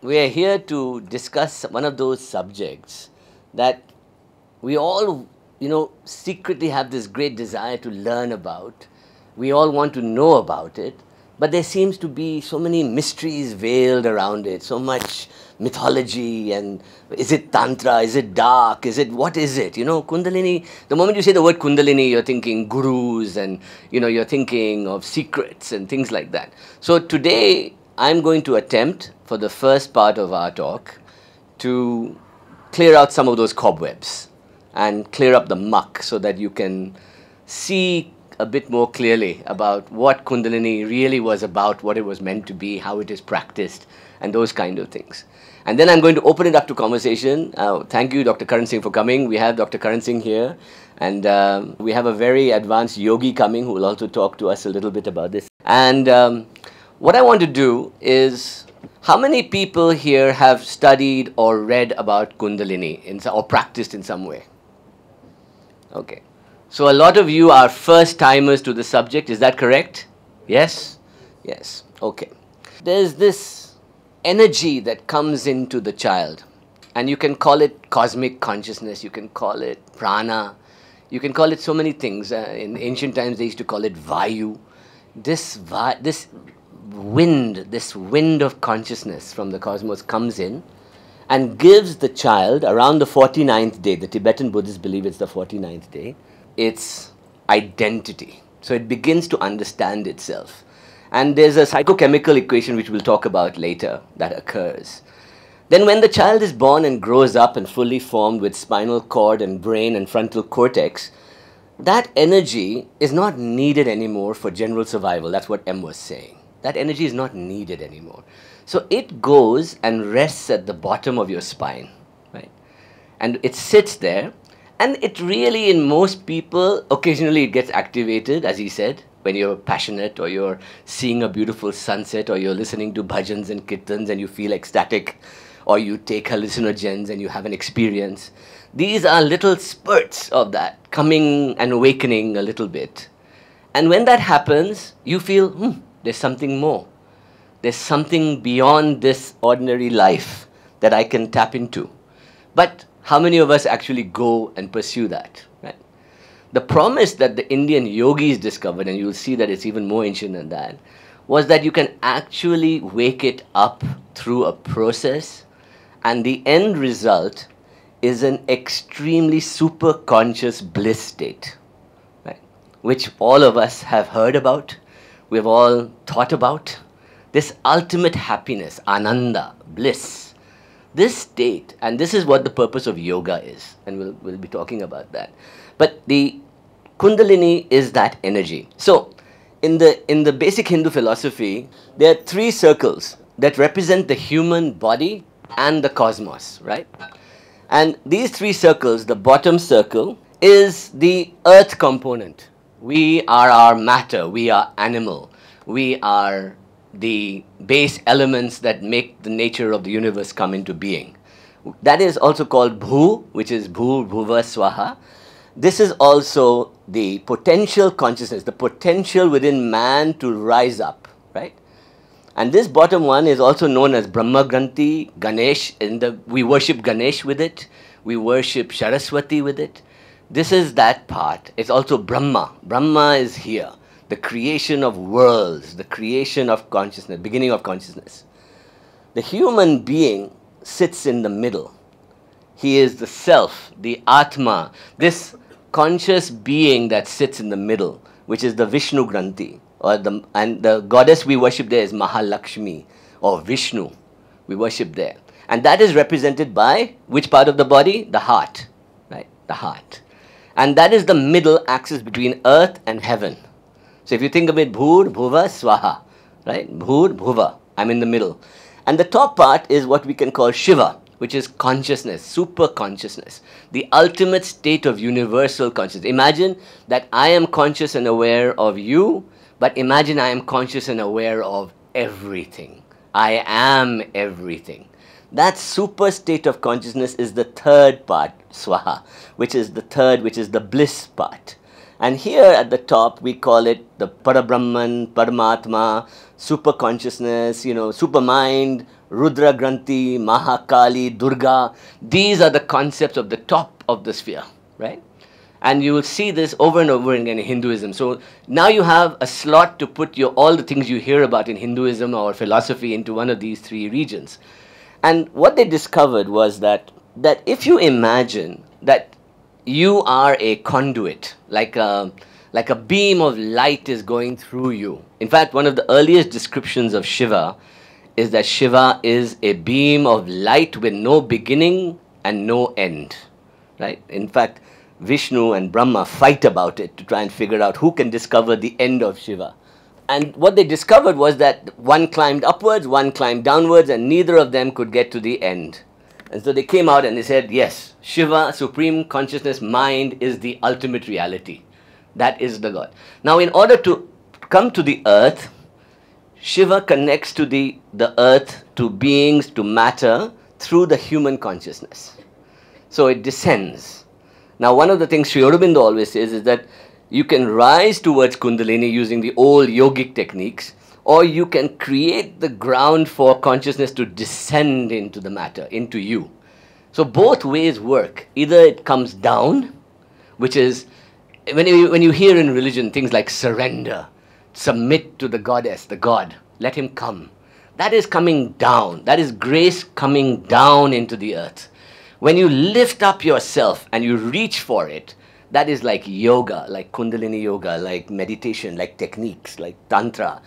we are here to discuss one of those subjects that we all, secretly have this great desire to learn about. We all want to know about it, but there seems to be so many mysteries veiled around it, so much mythology, and is it Tantra, is it dark, what is it? Kundalini, the moment you say the word Kundalini, you're thinking gurus and, you're thinking of secrets and things like that. So today, I'm going to attempt, for the first part of our talk, to clear out some of those cobwebs and clear up the muck so that you can see a bit more clearly about what Kundalini really was about, what it was meant to be, how it is practiced, and those kind of things. And then I'm going to open it up to conversation. Thank you, Dr. Karan Singh, for coming. We have Dr. Karan Singh here, and we have a very advanced yogi coming who will also talk to us a little bit about this. And what I want to do is, how many people here have studied or read about Kundalini or practiced in some way? Okay. So a lot of you are first timers to the subject, is that correct? Yes? Yes. Okay. There's this energy that comes into the child, and you can call it cosmic consciousness, you can call it prana, you can call it so many things. In ancient times they used to call it vayu. This wind of consciousness from the cosmos comes in and gives the child, around the 49th day, the Tibetan Buddhists believe it's the 49th day, its identity. So it begins to understand itself. And there's a psychochemical equation which we'll talk about later that occurs. Then when the child is born and grows up and fully formed with spinal cord and brain and frontal cortex, that energy is not needed anymore for general survival. That's what M was saying. That energy is not needed anymore. So it goes and rests at the bottom of your spine, right? And it sits there. And it really, in most people, occasionally it gets activated, as he said, when you're passionate or you're seeing a beautiful sunset or you're listening to bhajans and kirtans and you feel ecstatic, or you take hallucinogens and you have an experience. These are little spurts of that, coming and awakening a little bit. And when that happens, you feel, there's something more. There's something beyond this ordinary life that I can tap into. But how many of us actually go and pursue that? Right? The promise that the Indian yogis discovered, and you'll see that it's even more ancient than that, was that you can actually wake it up through a process, and the end result is an extremely super conscious bliss state, right? Which all of us have heard about, we've all thought about. This ultimate happiness, ananda, bliss. This state, and this is what the purpose of yoga is, and we'll be talking about that. But the Kundalini is that energy. So, in the basic Hindu philosophy, there are three circles that represent the human body and the cosmos, right? And these three circles, the bottom circle is the earth component. We are our matter, we are animal, we are the base elements that make the nature of the universe come into being. That is also called Bhu, which is Bhu, Bhuva, Swaha. This is also the potential consciousness, the potential within man to rise up, right? And this bottom one is also known as Brahma Granthi, Ganesh. We worship Ganesh with it. We worship Saraswati with it. This is that part. It's also Brahma. Brahma is here. The creation of worlds, the creation of consciousness, beginning of consciousness. The human being sits in the middle. He is the self, the Atma, this conscious being that sits in the middle, which is the Vishnu Granthi. And the goddess we worship there is Mahalakshmi or Vishnu. We worship there. And that is represented by which part of the body? The heart, right? The heart. And that is the middle axis between earth and heaven. So if you think of it, Bhur, Bhuva, Swaha, right? Bhur, Bhuva, I'm in the middle. And the top part is what we can call Shiva, which is consciousness, super consciousness, the ultimate state of universal consciousness. Imagine that I am conscious and aware of you, but imagine I am conscious and aware of everything. I am everything. That super state of consciousness is the third part, Swaha, which is the bliss part. And here at the top, we call it the Parabrahman, Paramatma, super consciousness, super mind, Rudra Granthi, Mahakali, Durga. These are the concepts of the top of the sphere, right? And you will see this over and over again in Hinduism. So now you have a slot to put all the things you hear about in Hinduism or philosophy into one of these three regions. And what they discovered was that if you imagine that you are a conduit, like a beam of light is going through you. In fact, one of the earliest descriptions of Shiva is that Shiva is a beam of light with no beginning and no end, right? In fact, Vishnu and Brahma fight about it to try and figure out who can discover the end of Shiva. And what they discovered was that one climbed upwards, one climbed downwards, and neither of them could get to the end. And so they came out and they said, yes, Shiva, Supreme Consciousness, Mind, is the ultimate reality. That is the God. Now, in order to come to the earth, Shiva connects to the earth, to beings, to matter, through the human consciousness. So it descends. Now, one of the things Sri Aurobindo always says is that you can rise towards Kundalini using the old yogic techniques, or you can create the ground for consciousness to descend into the matter, into you. So both ways work. Either it comes down, which is, when you hear in religion things like surrender, submit to the goddess, the God, let him come. That is coming down. That is grace coming down into the earth. When you lift up yourself and you reach for it, that is like yoga, like Kundalini Yoga, like meditation, like techniques, like Tantra.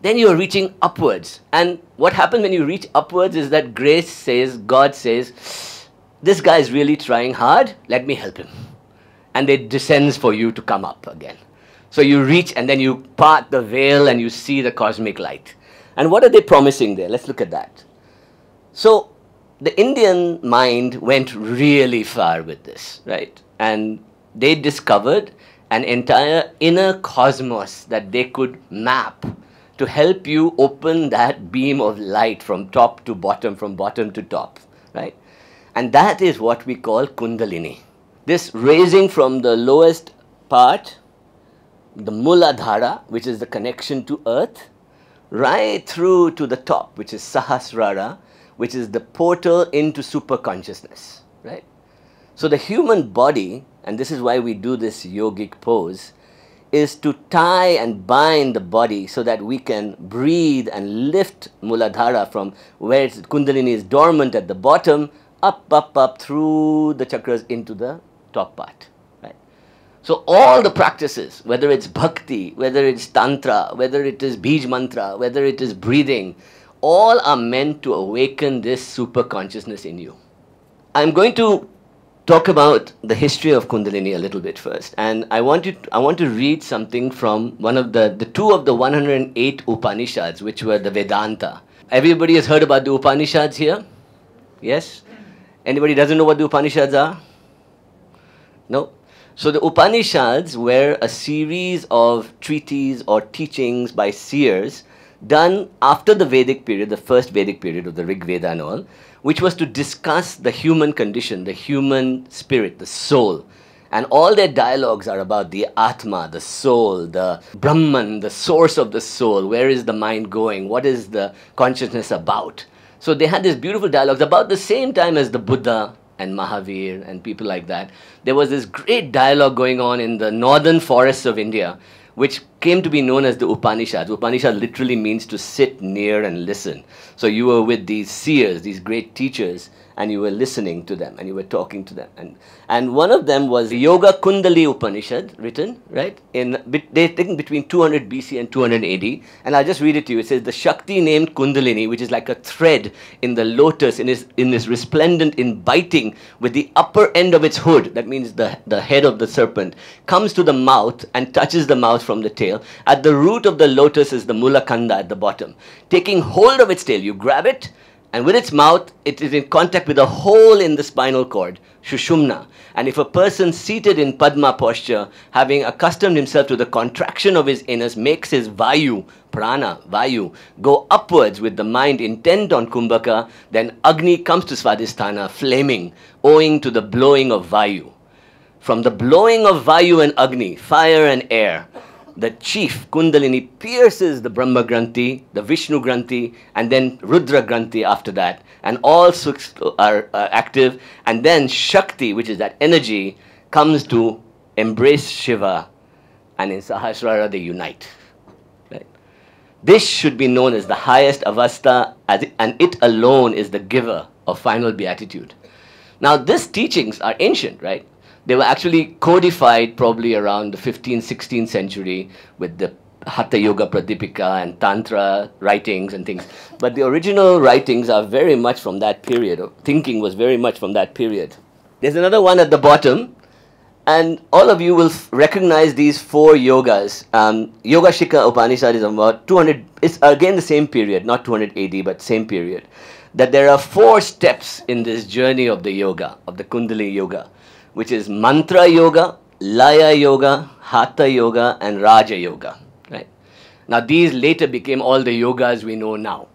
Then you are reaching upwards. And what happens when you reach upwards is that grace says, God says, this guy is really trying hard, let me help him. And it descends for you to come up again. So you reach and then you part the veil and you see the cosmic light. And what are they promising there? Let's look at that. So the Indian mind went really far with this, right? And they discovered an entire inner cosmos that they could map to help you open that beam of light from top to bottom, from bottom to top, right? And that is what we call Kundalini. This raising from the lowest part, the Muladhara, which is the connection to earth, right through to the top, which is Sahasrara, which is the portal into super consciousness, right? So the human body, and this is why we do this yogic pose, is to tie and bind the body so that we can breathe and lift Muladhara from where Kundalini is dormant at the bottom, up through the chakras into the top part, right? So all the practices, whether it's bhakti, whether it's tantra, whether it is bij mantra, whether it is breathing, all are meant to awaken this super consciousness in you. I'm going to talk about the history of Kundalini a little bit first, and I want to read something from one of the two of the 108 Upanishads, which were the Vedanta. Everybody has heard about the Upanishads here? Yes? Anybody doesn't know what the Upanishads are? No? So the Upanishads were a series of treatises or teachings by seers done after the Vedic period, the first Vedic period of the Rig Veda and all, which was to discuss the human condition, the human spirit, the soul. And all their dialogues are about the Atma, the soul, the Brahman, the source of the soul. Where is the mind going? What is the consciousness about? So they had these beautiful dialogues about the same time as the Buddha and Mahavir and people like that. There was this great dialogue going on in the northern forests of India, which came to be known as the Upanishads. Upanishad literally means to sit near and listen. So you were with these seers, these great teachers, and you were listening to them, and you were talking to them. And one of them was the Yoga Kundali Upanishad, written, right? They're taken between 200 BC and 200 AD. And I'll just read it to you. It says, the Shakti named Kundalini, which is like a thread in the lotus, in this resplendent inviting with the upper end of its hood, that means the head of the serpent, comes to the mouth and touches the mouth from the tail. At the root of the lotus is the Mulakanda at the bottom. Taking hold of its tail, you grab it, and with its mouth, it is in contact with a hole in the spinal cord, Shushumna. And if a person seated in Padma posture, having accustomed himself to the contraction of his anus, makes his Vayu, Prana, Vayu, go upwards with the mind intent on Kumbhaka, then Agni comes to Svadhisthana, flaming, owing to the blowing of Vayu. From the blowing of Vayu and Agni, fire and air, the chief Kundalini pierces the Brahma Granthi, the Vishnu Granthi, and then Rudra Granthi after that. And all six are active. And then Shakti, which is that energy, comes to embrace Shiva. And in Sahasrara they unite. Right? This should be known as the highest avastha, and it alone is the giver of final beatitude. Now these teachings are ancient, right? They were actually codified probably around the 15th, 16th century with the Hatha Yoga Pradipika and Tantra writings and things. But the original writings are very much from that period. Thinking was very much from that period. There's another one at the bottom. And all of you will recognize these four yogas. Yoga Shikha Upanishad is about 200, it's again the same period, not 200 AD, but same period. That there are four steps in this journey of the yoga, of the Kundalini Yoga, which is Mantra Yoga, Laya Yoga, Hatha Yoga, and Raja Yoga. Right? Now these later became all the yogas we know now.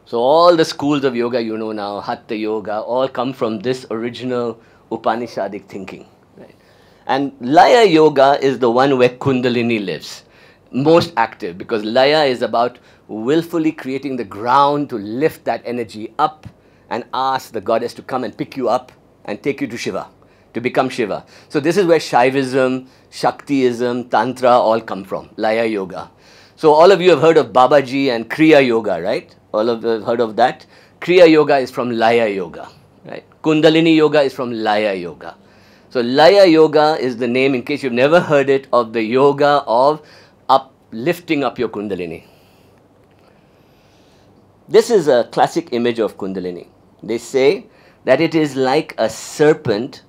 So all the schools of yoga you know now, Hatha Yoga, all come from this original Upanishadic thinking. Right? And Laya Yoga is the one where Kundalini lives, most active, because Laya is about willfully creating the ground to lift that energy up and ask the goddess to come and pick you up and take you to Shiva, to become Shiva. So this is where Shaivism, Shaktiism, Tantra all come from, Laya Yoga. So all of you have heard of Babaji and Kriya Yoga, right? All of you have heard of that. Kriya Yoga is from Laya Yoga, right? Kundalini Yoga is from Laya Yoga. So Laya Yoga is the name, in case you've never heard it, of the yoga of lifting up your Kundalini. This is a classic image of Kundalini. They say that it is like a serpent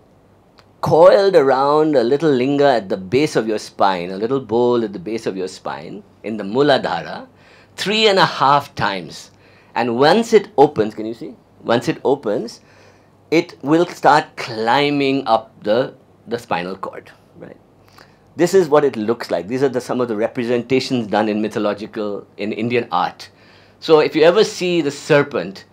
coiled around a little linga at the base of your spine, a little bowl at the base of your spine, in the Muladhara, 3.5 times. And once it opens, can you see? Once it opens, it will start climbing up the spinal cord. Right? This is what it looks like. These are some of the representations done in mythological, in Indian art. So if you ever see the serpent,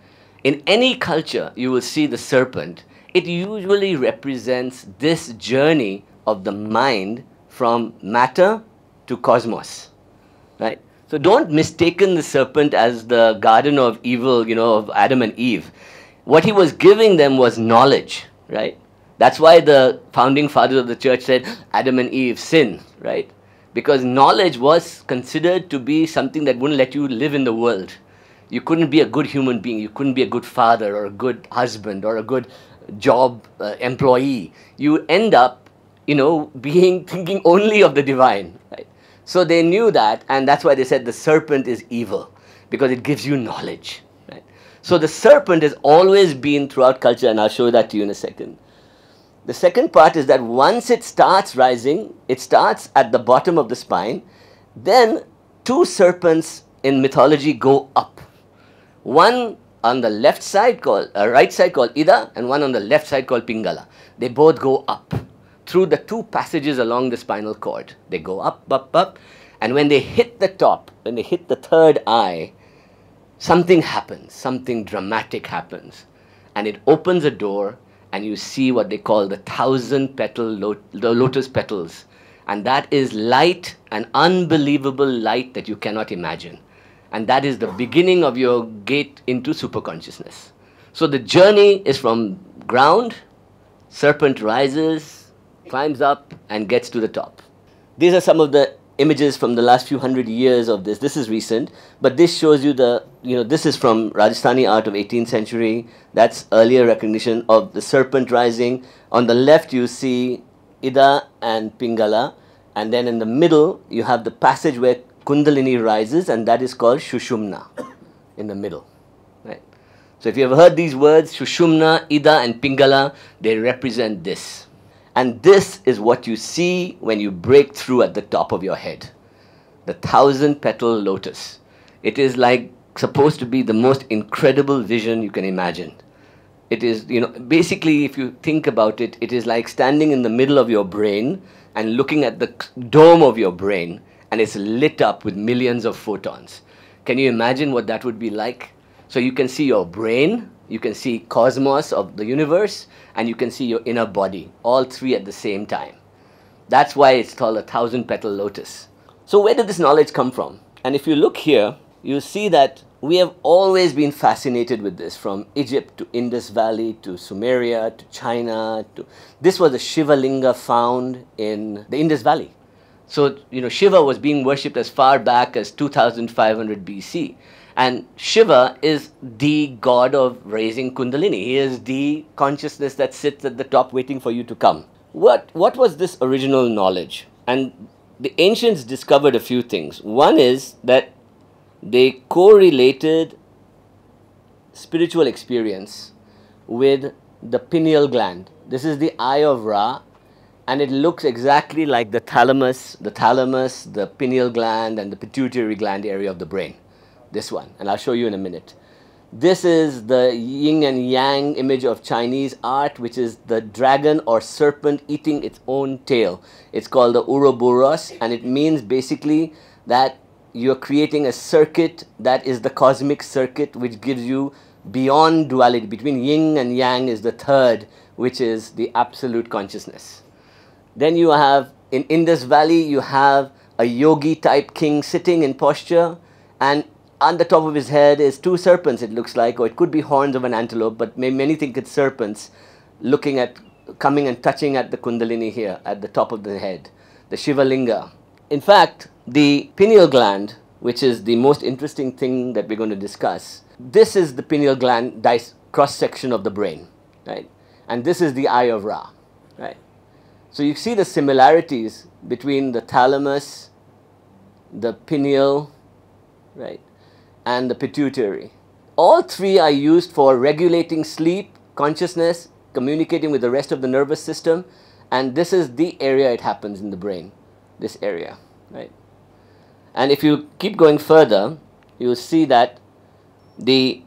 in any culture you will see the serpent. It usually represents this journey of the mind from matter to cosmos, right? So don't mistaken the serpent as the garden of evil, you know, of Adam and Eve. What he was giving them was knowledge, right? That's why the founding fathers of the church said Adam and Eve sin, right? Because knowledge was considered to be something that wouldn't let you live in the world. You couldn't be a good human being. You couldn't be a good father or a good husband or a good job employee. You end up, you know, thinking only of the divine, right? So they knew that, and that's why they said the serpent is evil, because it gives you knowledge, right? So the serpent has always been throughout culture, and I'll show that to you in a second. The second part is that once it starts rising, it starts at the bottom of the spine, then two serpents in mythology go up. One on the left side called, right side called Ida, and one on the left side called Pingala. They both go up through the two passages along the spinal cord. They go up, up, up, and when they hit the top, when they hit the third eye, something happens, something dramatic happens, and it opens a door, and you see what they call the 1,000-petal the lotus petals, and that is light, an unbelievable light that you cannot imagine. And that is the beginning of your gate into superconsciousness. So the journey is from ground, serpent rises, climbs up, and gets to the top. These are some of the images from the last few hundred years of this. This is recent, but this shows you this is from Rajasthani art of 18th century. That's earlier recognition of the serpent rising. On the left, you see Ida and Pingala, and then in the middle, you have the passage where Kundalini rises, and that is called Shushumna in the middle. Right? So if you have heard these words, Shushumna, Ida and Pingala, they represent this. And this is what you see when you break through at the top of your head. The 1,000-petal lotus. It is like supposed to be the most incredible vision you can imagine. It is, basically if you think about it, it is like standing in the middle of your brain and looking at the dome of your brain, and it's lit up with millions of photons. Can you imagine what that would be like? So you can see your brain, you can see cosmos of the universe, and you can see your inner body, all three at the same time. That's why it's called a 1,000-petal lotus. So where did this knowledge come from? And if you look here, you see that we have always been fascinated with this, from Egypt to Indus Valley to Sumeria to China. This was a Shiva Linga found in the Indus Valley. So, Shiva was being worshipped as far back as 2500 BC. And Shiva is the god of raising Kundalini. He is the consciousness that sits at the top waiting for you to come. What was this original knowledge? And the ancients discovered a few things. One is that they correlated spiritual experience with the pineal gland. This is the eye of Ra, and it looks exactly like the thalamus, the pineal gland, and the pituitary gland area of the brain. This one, and I'll show you in a minute. This is the yin and yang image of Chinese art, which is the dragon or serpent eating its own tail. It's called the Ouroboros, and it means basically that you're creating a circuit that is the cosmic circuit, which gives you beyond duality. Between yin and yang is the third, which is the absolute consciousness. Then you have, in Indus Valley, you have a yogi type king sitting in posture, and on the top of his head is two serpents, it looks like, or it could be horns of an antelope, but many think it's serpents coming and touching at the Kundalini here, at the top of the head, the Shiva Linga. In fact, the pineal gland, which is the most interesting thing that we're going to discuss, this is the pineal gland cross-section of the brain, right? And this is the eye of Ra, right? So you see the similarities between the thalamus, the pineal, right, and the pituitary. All three are used for regulating sleep, consciousness, communicating with the rest of the nervous system, and this is the area it happens in the brain, this area, right? And if you keep going further, you will see that the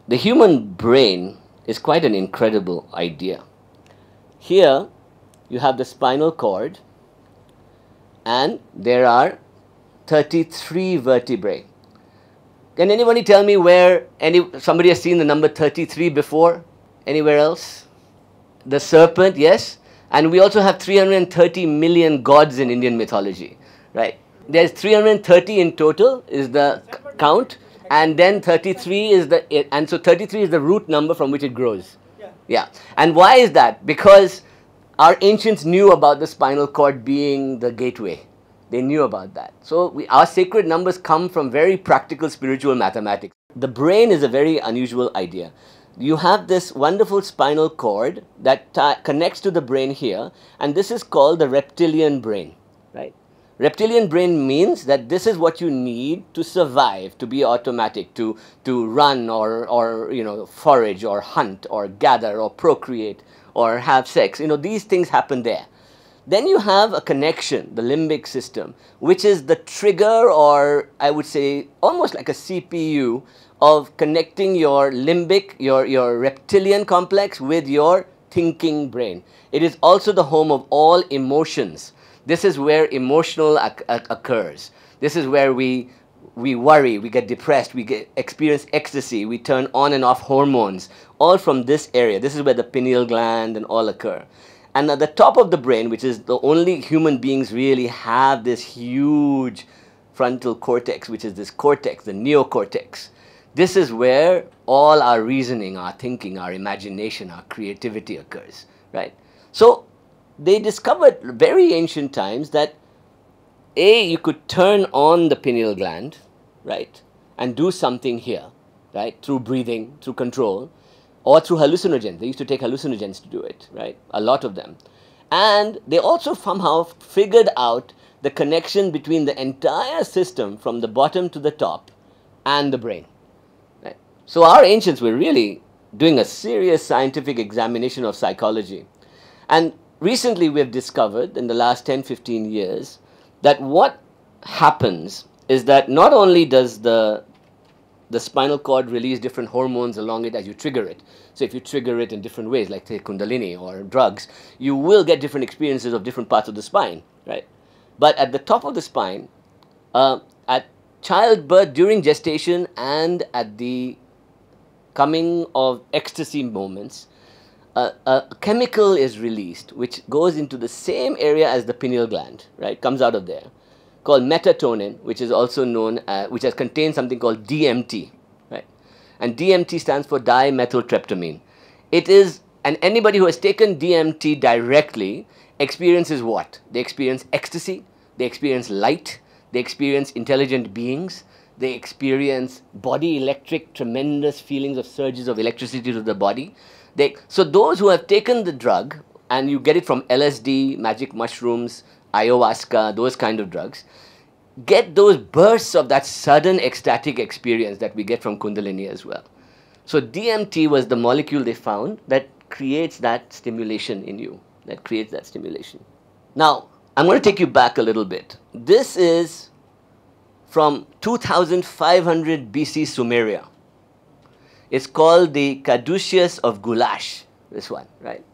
human brain is quite an incredible idea. Here you have the spinal cord, and there are 33 vertebrae. Can anybody tell me where somebody has seen the number 33 before? Anywhere else? The serpent, yes. And we also have 330 million gods in Indian mythology, right? There's 330 in total is the count, and then 33 is and so 33 is the root number from which it grows. Yeah. And why is that? Because our ancients knew about the spinal cord being the gateway. They knew about that. So our sacred numbers come from very practical spiritual mathematics. The brain is a very unusual idea. You have this wonderful spinal cord that connects to the brain here, and this is called the reptilian brain, right? Reptilian brain means that this is what you need to survive, to be automatic, to run or forage or hunt or gather or procreate or have sex. These things happen there. Then you have a connection, the limbic system, which is the trigger, or I would say almost like a CPU of connecting your limbic, your reptilian complex with your thinking brain. It is also the home of all emotions. This is where emotional occurs. This is where we worry, we get depressed, we experience ecstasy, we turn on and off hormones, all from this area. This is where the pineal gland and all occur. And at the top of the brain, which is the only human beings really have this huge frontal cortex, which is this cortex, the neocortex. This is where all our reasoning, our thinking, our imagination, our creativity occurs, right? So they discovered very ancient times that you could turn on the pineal gland, right, and do something here, right, through breathing, through control, or through hallucinogens. They used to take hallucinogens to do it, right, a lot of them. And they also somehow figured out the connection between the entire system from the bottom to the top and the brain, right? So our ancients were really doing a serious scientific examination of psychology. And recently we have discovered in the last 10-15 years that what happens is that not only does the spinal cord release different hormones along it as you trigger it. So if you trigger it in different ways, like say Kundalini or drugs, you will get different experiences of different parts of the spine, right? But at the top of the spine, at childbirth, during gestation, and at the coming of ecstasy moments, a chemical is released which goes into the same area as the pineal gland, right? Comes out of there, called metatonin, which is also known as, which has contained something called DMT, right? And DMT stands for dimethyltryptamine. It is, and anybody who has taken DMT directly experiences what? They experience ecstasy, they experience light, they experience intelligent beings, they experience body electric, tremendous feelings of surges of electricity to the body. So those who have taken the drug, and you get it from LSD, magic mushrooms, ayahuasca, those kind of drugs, get those bursts of that sudden ecstatic experience that we get from Kundalini as well. So DMT was the molecule they found that creates that stimulation in you, that creates that stimulation. Now, I'm going to take you back a little bit. This is from 2500 BC Sumeria. It's called the Caduceus of Gulash, this one, right?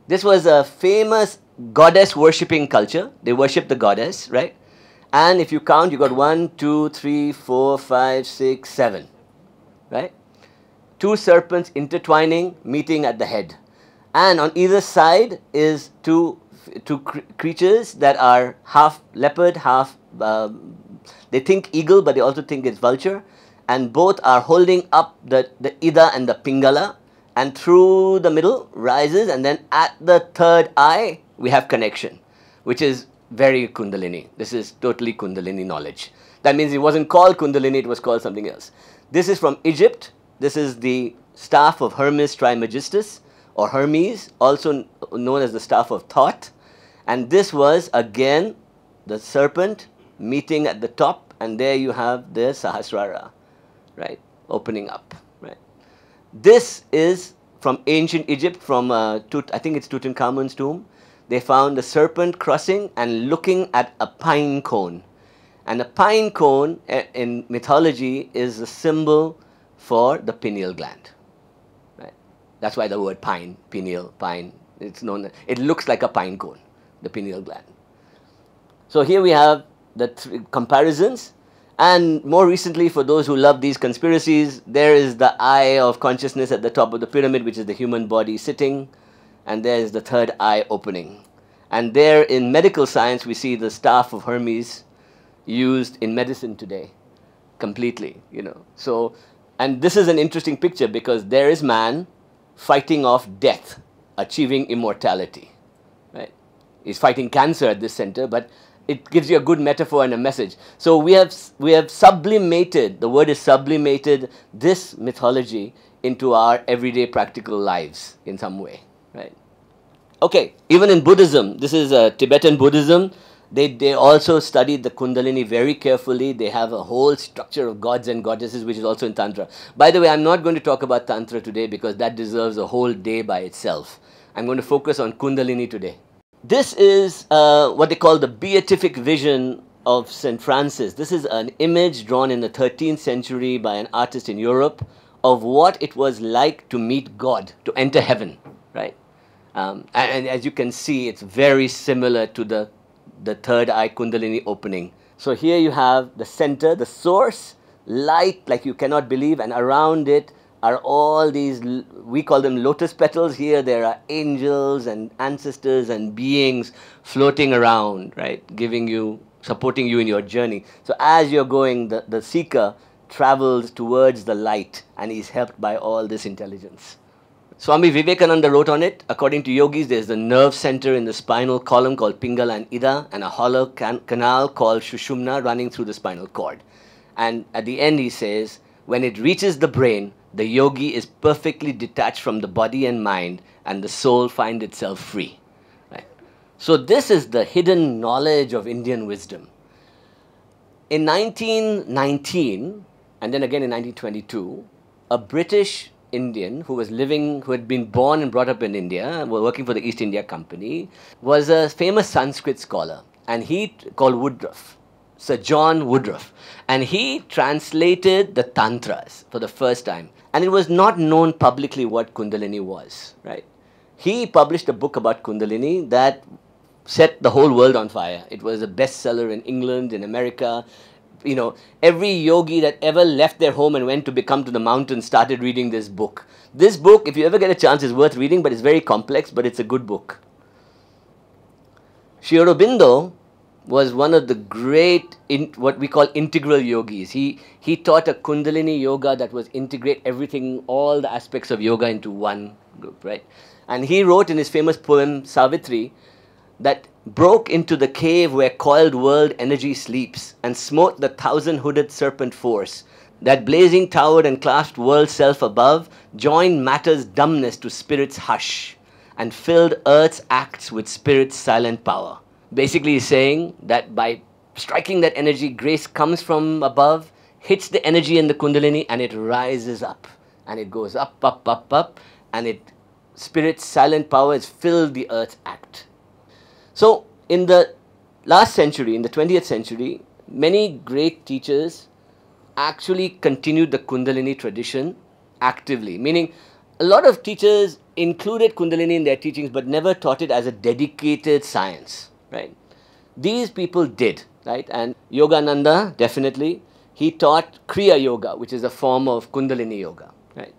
This was a famous goddess worshipping culture. They worship the goddess, right? And if you count, you got 1, 2, 3, 4, 5, 6, 7, right? 2 serpents intertwining, meeting at the head. And on either side is two creatures that are half leopard, half, they think eagle, but they also think it's vulture. And both are holding up the Ida and the Pingala. And through the middle rises, and then at the third eye, we have connection, which is very Kundalini. This is totally Kundalini knowledge. That means it wasn't called Kundalini, it was called something else. This is from Egypt. This is the staff of Hermes Trismegistus, or Hermes, also known as the staff of thought. And this was, again, the serpent meeting at the top, and there you have the Sahasrara, right, opening up, right. This is from ancient Egypt, from, I think it's Tutankhamun's tomb. They found the serpent crossing and looking at a pine cone. And a pine cone in mythology is a symbol for the pineal gland. Right? That's why the word pine, pineal, pine, it's known, it looks like a pine cone, the pineal gland. So here we have the comparisons. And more recently, for those who love these conspiracies, there is the eye of consciousness at the top of the pyramid, which is the human body sitting. And there is the third eye opening. And there in medical science, we see the staff of Hermes used in medicine today, completely, you know. So, and this is an interesting picture because there is man fighting off death, achieving immortality, right? He's fighting cancer at this center, but it gives you a good metaphor and a message. So we have sublimated, the word is sublimated, this mythology into our everyday practical lives in some way. Right. Okay, even in Buddhism, this is Tibetan Buddhism, they also studied the Kundalini very carefully. They have a whole structure of gods and goddesses, which is also in Tantra. By the way, I'm not going to talk about Tantra today because that deserves a whole day by itself. I'm going to focus on Kundalini today. This is what they call the beatific vision of St. Francis. This is an image drawn in the 13th century by an artist in Europe of what it was like to meet God, to enter heaven. Right, and as you can see, it's very similar to the third eye Kundalini opening. So here you have the center, the source, light like you cannot believe, and around it are all these, we call them lotus petals. Here there are angels and ancestors and beings floating around, right, giving you, supporting you in your journey. So as you're going, the seeker travels towards the light and is helped by all this intelligence. Swami Vivekananda wrote on it, according to yogis, there's the nerve center in the spinal column called Pingala and Ida, and a hollow canal called Shushumna running through the spinal cord. And at the end he says, when it reaches the brain, the yogi is perfectly detached from the body and mind, and the soul finds itself free. Right? So this is the hidden knowledge of Indian wisdom. In 1919, and then again in 1922, a British Indian who had been born and brought up in India, working for the East India Company, was a famous Sanskrit scholar, and he called Woodruff, Sir John Woodruff, and he translated the Tantras for the first time, and it was not known publicly what Kundalini was, right? He published a book about Kundalini that set the whole world on fire. It was a bestseller in England, in America. every yogi that ever left their home and went to become to the mountains started reading this book. This book, if you ever get a chance, is worth reading, but it's very complex, but it's a good book. Sri Aurobindo was one of the great, what we call integral yogis. He taught a Kundalini Yoga that was integrate everything, all the aspects of yoga into one group, right? And he wrote in his famous poem, Savitri, that broke into the cave where coiled world energy sleeps and smote the thousand-hooded serpent force. That blazing tower and clasped world self above joined matter's dumbness to spirit's hush and filled earth's acts with spirit's silent power. Basically he's saying that by striking that energy, grace comes from above, hits the energy in the Kundalini, and it rises up. And it goes up, up, up, up, and spirit's silent power has filled the earth's act. So in the last century, in the 20th century, many great teachers actually continued the Kundalini tradition actively. Meaning, a lot of teachers included Kundalini in their teachings but never taught it as a dedicated science, right? These people did, right? And Yogananda, definitely, he taught Kriya Yoga, which is a form of Kundalini Yoga, right?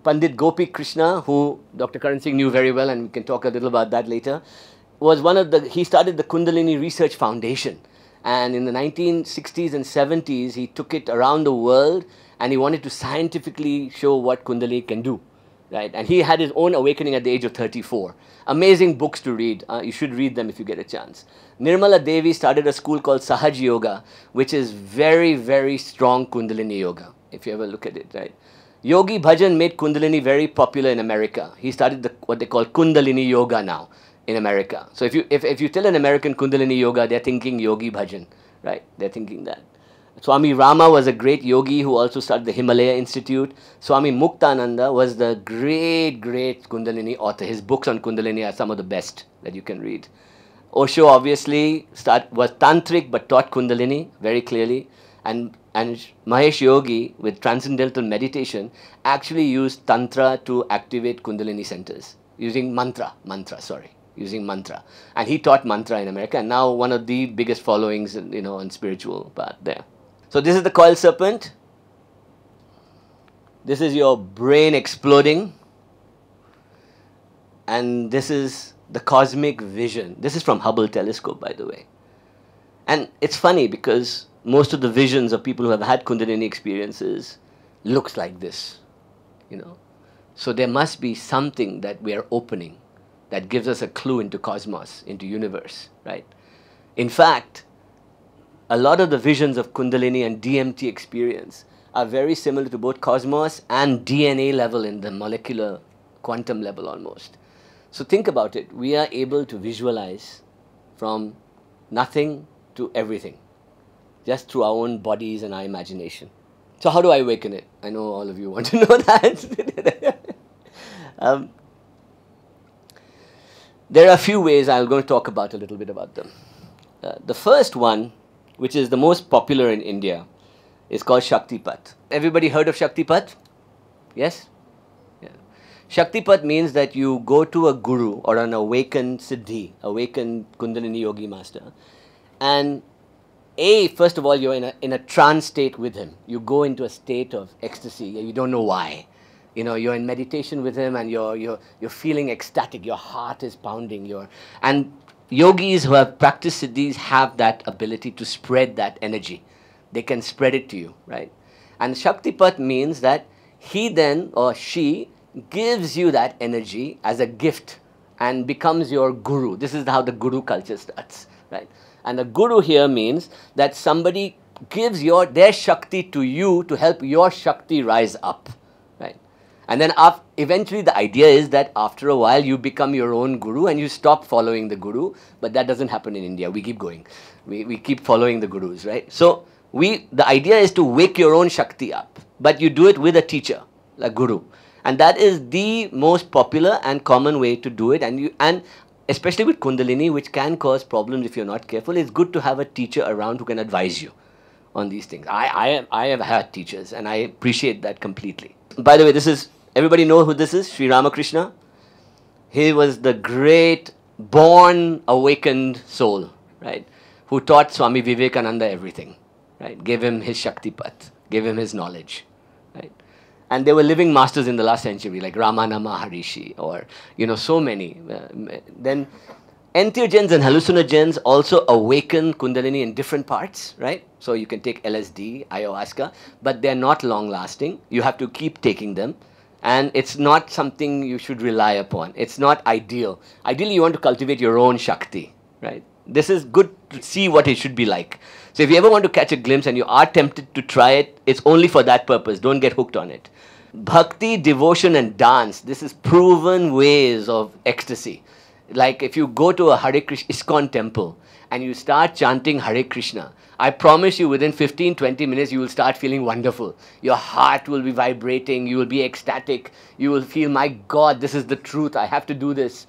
Pandit Gopi Krishna, who Dr. Karan Singh knew very well, and we can talk a little about that later, was he started the Kundalini Research Foundation. And in the 1960s and 70s, he took it around the world and he wanted to scientifically show what Kundalini can do, right? And he had his own awakening at the age of 34. Amazing books to read. You should read them if you get a chance. Nirmala Devi started a school called Sahaj Yoga, which is very, very strong Kundalini Yoga, if you ever look at it, right? Yogi Bhajan made Kundalini very popular in America. He started what they call Kundalini Yoga now in America. So if you tell an American Kundalini Yoga, they're thinking Yogi Bhajan, right? They're thinking that. Swami Rama was a great yogi who also started the Himalaya Institute. Swami Muktananda was the great, great Kundalini author. His books on Kundalini are some of the best that you can read. Osho obviously was tantric but taught Kundalini very clearly. And Mahesh Yogi with transcendental meditation actually used Tantra to activate Kundalini centers using mantra. And he taught mantra in America, and now one of the biggest followings, on spiritual path there. So this is the coiled serpent. This is your brain exploding. And this is the cosmic vision. This is from Hubble telescope, by the way. And it's funny because most of the visions of people who have had Kundalini experiences looks like this, So there must be something that we are opening that gives us a clue into cosmos, into universe, right? In fact, a lot of the visions of Kundalini and DMT experience are very similar to both cosmos and DNA level in the molecular quantum level almost. So think about it. We are able to visualize from nothing to everything, just through our own bodies and our imagination. So how do I awaken it? I know all of you want to know that. There are a few ways I'm going to talk about a little bit about them. The first one, which is the most popular in India, is called Shakti Pot. Everybody heard of Shakti Pot? Yes? Yeah. Shakti Pot means that you go to a guru or an awakened siddhi, awakened Kundalini yogi master, and first of all, you're in a trance state with him. You go into a state of ecstasy. You don't know why. You're in meditation with him and you're feeling ecstatic. Your heart is pounding. And yogis who have practiced siddhis have that ability to spread that energy. They can spread it to you, right? And Shakti Pot means that he then or she gives you that energy as a gift and becomes your guru. This is how the guru culture starts, right? And the guru here means that somebody gives their Shakti to you to help your Shakti rise up, right? And then eventually the idea is that after a while you become your own guru and you stop following the guru. But that doesn't happen in India. We keep going. We keep following the gurus, right? So the idea is to wake your own Shakti up. But you do it with a teacher, a guru. And that is the most popular and common way to do it. And especially with Kundalini, which can cause problems if you're not careful, it's good to have a teacher around who can advise you on these things. I have had teachers and I appreciate that completely. By the way, everybody know who this is? Sri Ramakrishna. He was the great born awakened soul, right? Who taught Swami Vivekananda everything, right? Gave him his Shakti Pot, gave him his knowledge, right? And there were living masters in the last century, like Ramana Maharishi, or, so many. Then entheogens and hallucinogens also awaken Kundalini in different parts, right? So you can take LSD, ayahuasca, but they're not long lasting. You have to keep taking them. And it's not something you should rely upon. It's not ideal. Ideally, you want to cultivate your own Shakti, right? This is good to see what it should be like. So if you ever want to catch a glimpse and you are tempted to try it, it's only for that purpose. Don't get hooked on it. Bhakti, devotion and dance. This is proven ways of ecstasy. Like if you go to a Hare Krishna ISKCON temple and you start chanting Hare Krishna, I promise you within 15-20 minutes you will start feeling wonderful. Your heart will be vibrating, you will be ecstatic, you will feel, my God, this is the truth, I have to do this,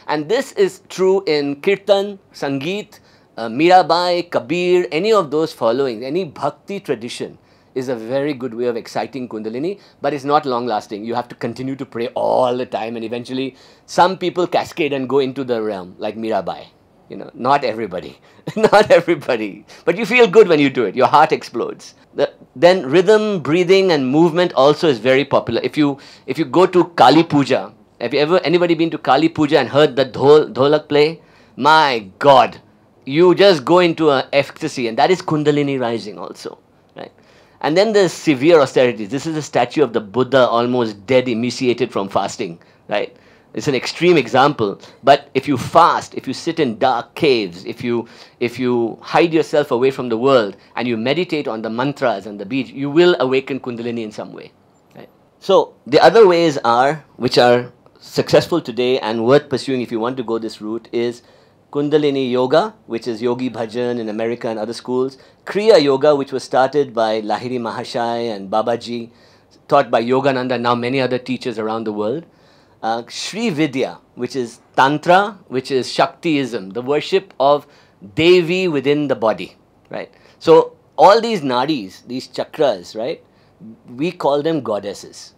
And this is true in Kirtan, Sangeet, Mirabai, Kabir, any of those following, any bhakti tradition is a very good way of exciting Kundalini, but it's not long lasting. You have to continue to pray all the time, and eventually some people cascade and go into the realm, like Mirabai. Not everybody, not everybody. But you feel good when you do it. Your heart explodes. Then rhythm, breathing and movement also is very popular. If you go to Kali Puja, have you ever, anybody been to Kali Puja and heard the dholak play? My God, you just go into an ecstasy, and that is Kundalini Rising also, right? And then there's severe austerities. This is a statue of the Buddha almost dead, emaciated from fasting, right? It's an extreme example, but if you fast, if you sit in dark caves, if you hide yourself away from the world and you meditate on the mantras and the beads, you will awaken Kundalini in some way. Right? So the other ways are, which are successful today and worth pursuing if you want to go this route, is Kundalini Yoga, which is Yogi Bhajan in America and other schools. Kriya Yoga, which was started by Lahiri Mahashai and Babaji, taught by Yogananda, now many other teachers around the world. Sri Vidya, which is Tantra, which is Shaktiism, the worship of Devi within the body, right? So all these nadis, these chakras, right? We call them goddesses.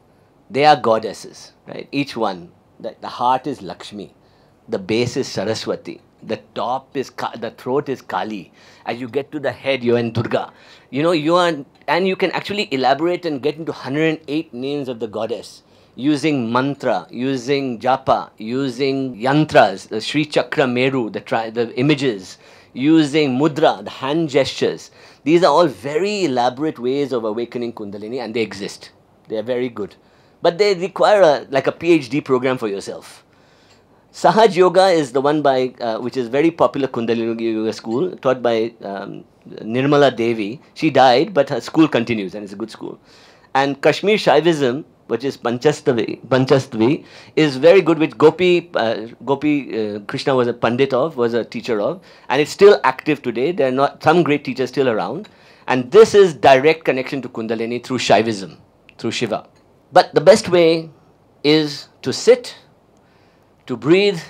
They are goddesses, right? Each one. The heart is Lakshmi, the base is Saraswati, the top is the throat is Kali. As you get to the head, you're in Durga. And you can actually elaborate and get into 108 names of the goddess, using mantra, using japa, using yantras, the Sri Chakra Meru, the images, using mudra, the hand gestures. These are all very elaborate ways of awakening Kundalini, and they exist. They are very good. But they require like a PhD program for yourself. Sahaj Yoga is the one which is very popular Kundalini Yoga school, taught by Nirmala Devi. She died, but her school continues, and it's a good school. And Kashmir Shaivism, which is Panchastvi, is very good, which Gopi Krishna was a pandit of, was a teacher of, and it's still active today. There are not some great teachers still around, and this is direct connection to Kundalini through Shaivism, through Shiva. But the best way is to sit, to breathe,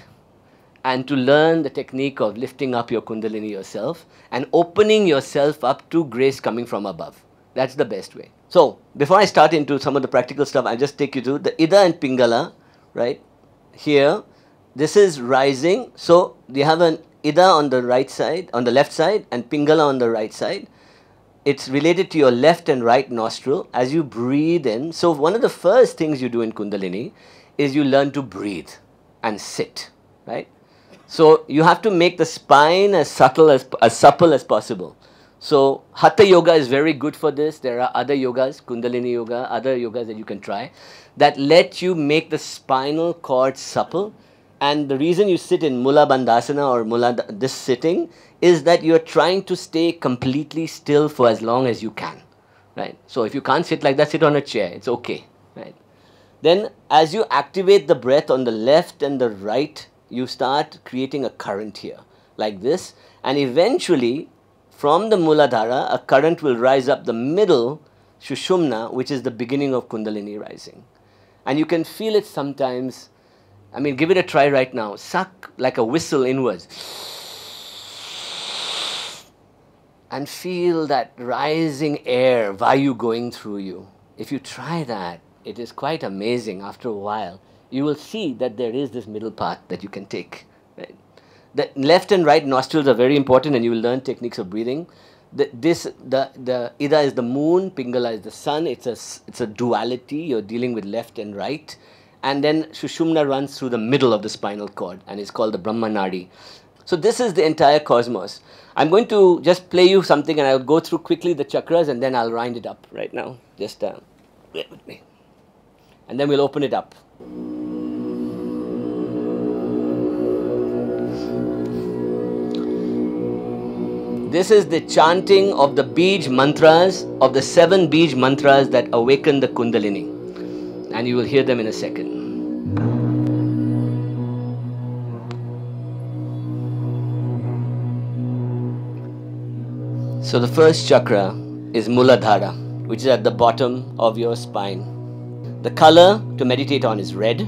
and to learn the technique of lifting up your Kundalini yourself and opening yourself up to grace coming from above. That's the best way. So, before I start into some of the practical stuff, I'll just take you to the Ida and Pingala, right? Here, this is rising. So, you have an Ida on the right side, on the left side, and Pingala on the right side. It's related to your left and right nostril as you breathe in. So, one of the first things you do in Kundalini is you learn to breathe and sit, right? So, you have to make the spine as supple as possible. So, Hatha Yoga is very good for this. There are other yogas, Kundalini Yoga, other yogas that you can try that let you make the spinal cord supple. And the reason you sit in Mula Bandhasana or this sitting is that you're trying to stay completely still for as long as you can, right? So, if you can't sit like that, sit on a chair. It's okay, right? Then, as you activate the breath on the left and the right, you start creating a current here, like this. And eventually, from the Muladhara, a current will rise up the middle, Shushumna, which is the beginning of Kundalini rising. And you can feel it sometimes. I mean, give it a try right now. Suck like a whistle inwards. And feel that rising air, Vayu going through you. If you try that, it is quite amazing. After a while, you will see that there is this middle path that you can take. Right? The left and right nostrils are very important, and you will learn techniques of breathing. The Ida is the moon, Pingala is the sun. It's a duality. You're dealing with left and right. And then Shushumna runs through the middle of the spinal cord and is called the Brahma Nadi. So this is the entire cosmos. I'm going to just play you something and I'll go through quickly the chakras and then I'll wind it up right now. Just bear with me. And then we'll open it up. This is the chanting of the Bij mantras, of the 7 Bij mantras that awaken the Kundalini. And you will hear them in a second. So the first chakra is Muladhara, which is at the bottom of your spine. The color to meditate on is red.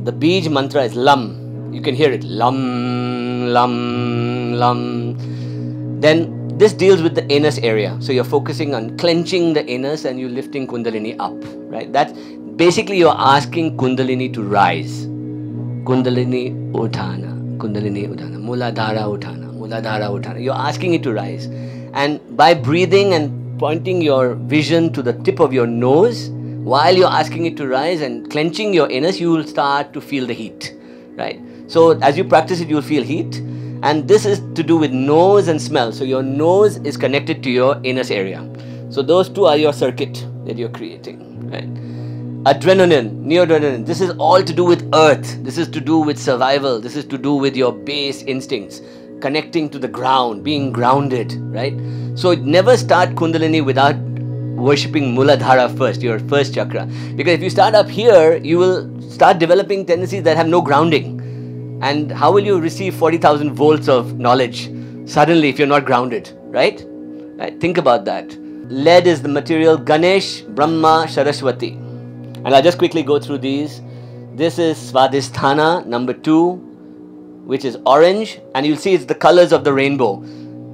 The Bij mantra is Lam. You can hear it. Lam, Lam, Lam. Then this deals with the anus area. So you're focusing on clenching the anus and you're lifting Kundalini up. Right? That's basically you're asking Kundalini to rise. Kundalini Uthana. Kundalini Uthana. Muladhara Uthana. Muladhara Uthana. You're asking it to rise. And by breathing and pointing your vision to the tip of your nose, while you're asking it to rise and clenching your anus, you will start to feel the heat. Right? So as you practice it, you'll feel heat. And this is to do with nose and smell. So your nose is connected to your anus area. So those two are your circuit that you're creating. Right? Adrenaline, neoadrenaline. This is all to do with earth. This is to do with survival. This is to do with your base instincts. Connecting to the ground, being grounded. Right? So never start Kundalini without worshipping Muladhara first, your first chakra. Because if you start up here, you will start developing tendencies that have no grounding. And how will you receive 40,000 volts of knowledge suddenly if you're not grounded, right? Think about that. Lead is the material, Ganesh, Brahma, Saraswati. And I'll just quickly go through these. This is Svadhisthana, number 2, which is orange. And you'll see it's the colors of the rainbow.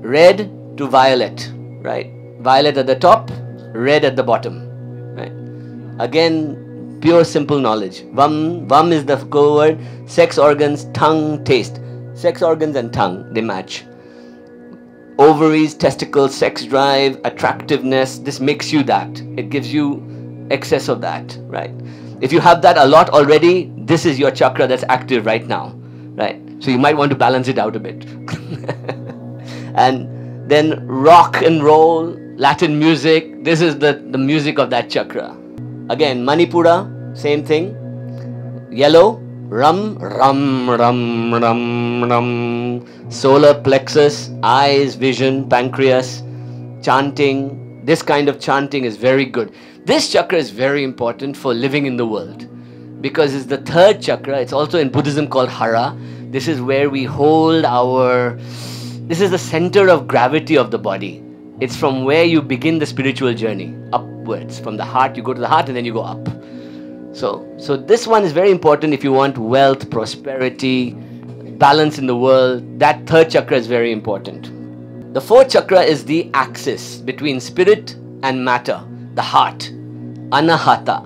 Red to violet, right? Violet at the top, red at the bottom, right? Again, pure simple knowledge. Vam is the core word. Sex organs, tongue, taste. Sex organs and tongue, they match. Ovaries, testicles, sex drive, attractiveness. This makes you that. It gives you excess of that, right? If you have that a lot already, this is your chakra that's active right now, right? So you might want to balance it out a bit. And then rock and roll, Latin music. This is the music of that chakra. Again, Manipura, same thing. Yellow, Ram, Ram, Ram, Ram, Ram. Solar plexus, eyes, vision, pancreas, chanting. This kind of chanting is very good. This chakra is very important for living in the world because it's the third chakra. It's also in Buddhism called Hara. This is where we hold this is the center of gravity of the body. It's from where you begin the spiritual journey, upwards. From the heart, you go to the heart and then you go up. So this one is very important if you want wealth, prosperity, balance in the world. That third chakra is very important. The fourth chakra is the axis between spirit and matter, the heart. Anahata.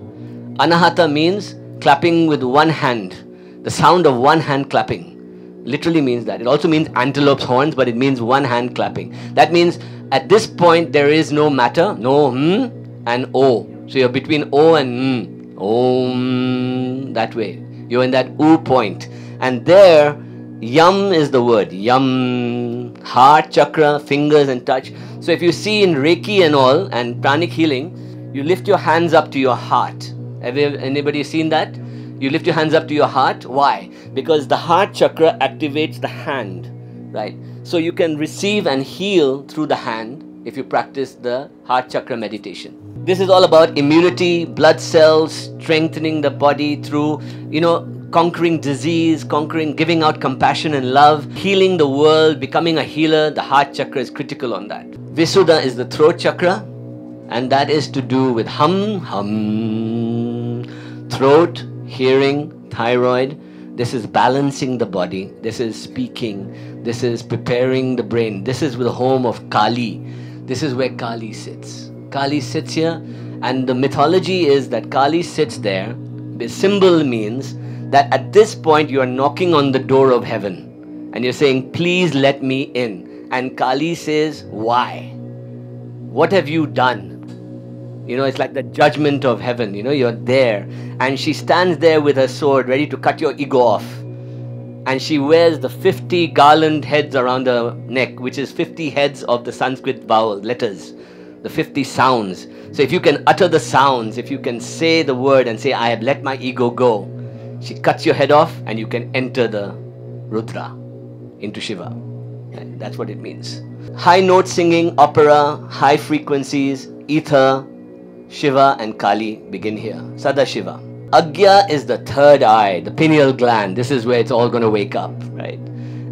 Anahata means clapping with one hand. The sound of one hand clapping. Literally means that. It also means antelope's horns, but it means one hand clapping. That means at this point there is no matter, no and O. So you're between O and Om, that way. You're in that U point. And there, Yam is the word. Yam, heart chakra, fingers and touch. So if you see in Reiki and all, and pranic healing, you lift your hands up to your heart. Have anybody seen that? You lift your hands up to your heart. Why? Because the heart chakra activates the hand, right? So you can receive and heal through the hand if you practice the heart chakra meditation. This is all about immunity, blood cells, strengthening the body through, conquering disease, giving out compassion and love, healing the world, becoming a healer. The heart chakra is critical on that. Visuddha is the throat chakra, and that is to do with throat, hearing, thyroid. This is balancing the body. This is speaking. This is preparing the brain. This is the home of Kali. This is where Kali sits. Kali sits here, and the mythology is that Kali sits there. The symbol means that at this point you are knocking on the door of heaven and you're saying, please let me in. And Kali says, why? What have you done? You know, it's like the judgment of heaven. You know, you're there. And she stands there with her sword, ready to cut your ego off. And she wears the 50 garland heads around her neck, which is 50 heads of the Sanskrit vowel letters, the 50 sounds. So if you can utter the sounds, if you can say the word and say, I have let my ego go, she cuts your head off and you can enter the Rudra into Shiva. And that's what it means. High note singing, opera, high frequencies, ether, Shiva and Kali begin here. Sadashiva. Agya is the third eye, the pineal gland. This is where it's all going to wake up, right?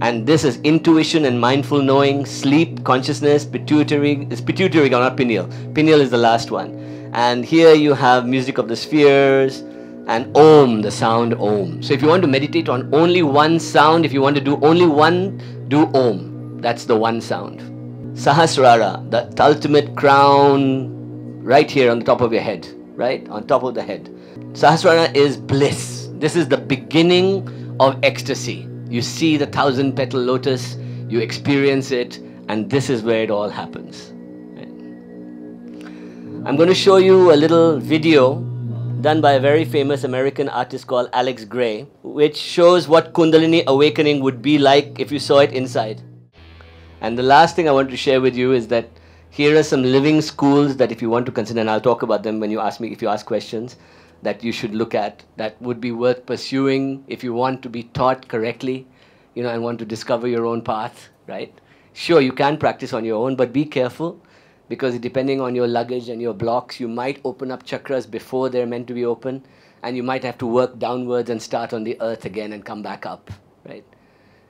And this is intuition and mindful knowing, sleep, consciousness, pituitary. It's pituitary, not pineal. Pineal is the last one. And here you have music of the spheres and Om, the sound Om. So if you want to meditate on only one sound, if you want to do only one, do Om. That's the one sound. Sahasrara, the ultimate crown, right here on the top of your head, right? On top of the head. Sahasrara is bliss. This is the beginning of ecstasy. You see the 1,000-petal lotus, you experience it, and this is where it all happens. Right? I'm going to show you a little video done by a very famous American artist called Alex Gray, which shows what Kundalini awakening would be like if you saw it inside. And the last thing I want to share with you is that here are some living schools that if you want to consider, and I'll talk about them when you ask me, if you ask questions, that you should look at, that would be worth pursuing if you want to be taught correctly, you know, and want to discover your own path, right? Sure, you can practice on your own, but be careful, because depending on your luggage and your blocks, you might open up chakras before they're meant to be open, and you might have to work downwards and start on the earth again and come back up, right?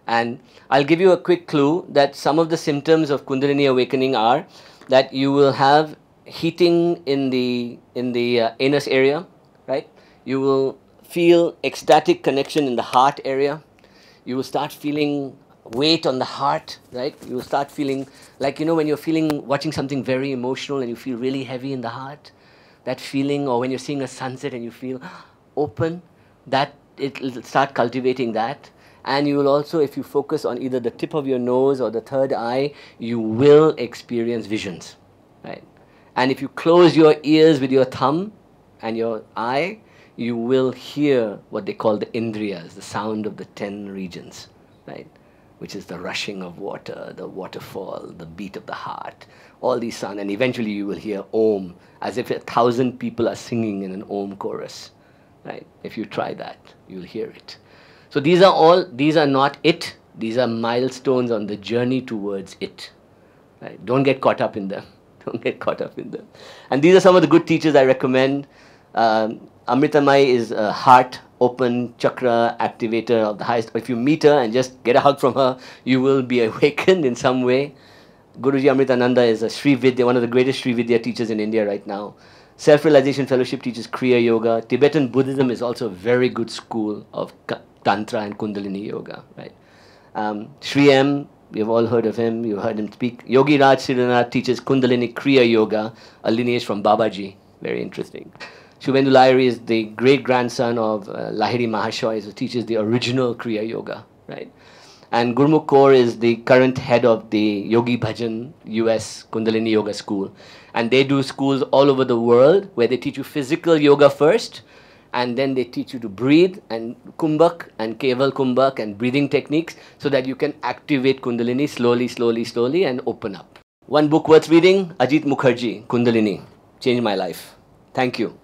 And I'll give you a quick clue that some of the symptoms of Kundalini awakening are that you will have heating in the anus area, right? You will feel ecstatic connection in the heart area. You will start feeling weight on the heart, right? You will start feeling like, you know, when you're watching something very emotional and you feel really heavy in the heart, that feeling, or when you're seeing a sunset and you feel open, that it'll start cultivating that. And you will also, if you focus on either the tip of your nose or the third eye, you will experience visions, right? And if you close your ears with your thumb and your eye, you will hear what they call the Indriyas, the sound of the 10 regions, right? Which is the rushing of water, the waterfall, the beat of the heart, all these sounds. And eventually you will hear Om, as if 1,000 people are singing in an Om chorus, right? If you try that, you'll hear it. So these are not it, these are milestones on the journey towards it. Right? Don't get caught up in them. Don't get caught up in them. And these are some of the good teachers I recommend. Amritamai is a heart open chakra activator of the highest. If you meet her and just get a hug from her, you will be awakened in some way. Guruji Amritananda is a Sri Vidya, one of the greatest Sri Vidya teachers in India right now. Self-Realization Fellowship teaches Kriya Yoga. Tibetan Buddhism is also a very good school of Tantra and Kundalini Yoga, right? Sri M, you've all heard of him, you've heard him speak. Yogi Raj Srinath teaches Kundalini Kriya Yoga, a lineage from Babaji, very interesting. Shubhendu Lahiri is the great-grandson of Lahiri Mahashoy, who teaches the original Kriya Yoga, right? And Gurmukh Kaur is the current head of the Yogi Bhajan US Kundalini Yoga School. And they do schools all over the world where they teach you physical yoga first, and then they teach you to breathe and kumbhak and keval kumbhak and breathing techniques so that you can activate Kundalini slowly, slowly, slowly and open up. One book worth reading, Ajit Mukherjee, Kundalini. Changed my life. Thank you.